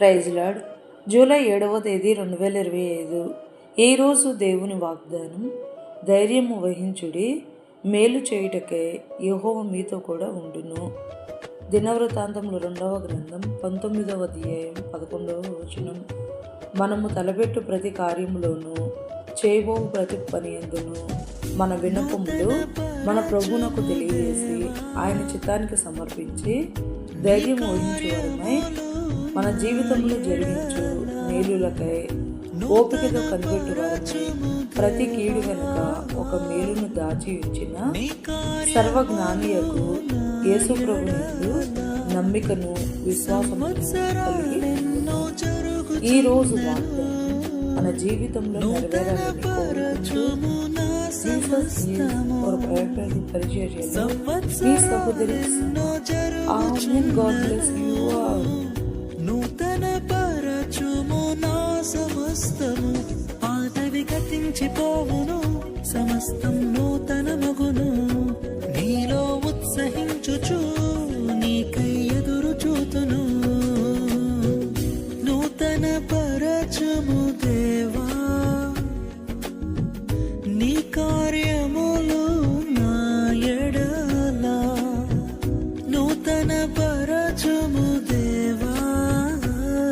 Praise lord. July 7వ తేదీ 2025. ఈరోజు దేవుని వాగ్దానం, ధైర్యము వహించుడి, మేలు చేయుటకై యెహోవా మీతో కూడా ఉండును. దినవృత్తాంతములు 2వ గ్రంథం 19వ అధ్యాయం 11వ వచనం. మనము తలపెట్టు ప్రతి కార్యములోనూ చేయబోవు ప్రతి పని యందును మన విన్నపములు మన ప్రభువునకు తెలియజేసి ఆయన చిత్తానికి సమర్పించి ధైర్యం వహించువారమై మన జీవితంలో జరిగించు మేలులకై ఓపికతో కనిపెట్టువారమై ప్రతి కీడు వెనుక ఒక మేలును దాచి ఉంచిన సర్వజ్ఞానియకు యేసు ప్రభునందు నమ్మికను విశ్వాసము కలిగి ఈ రోజు వాగ్దానం మన జీవితంలో నెరవేరాలని కోరుకుంటూ పరిచర్యలో ఈ సహోదరి ఆమేన్. God bless you all. నూతన పరచుము నా సమస్తము, పాతవి గతించిపోవును సమస్తం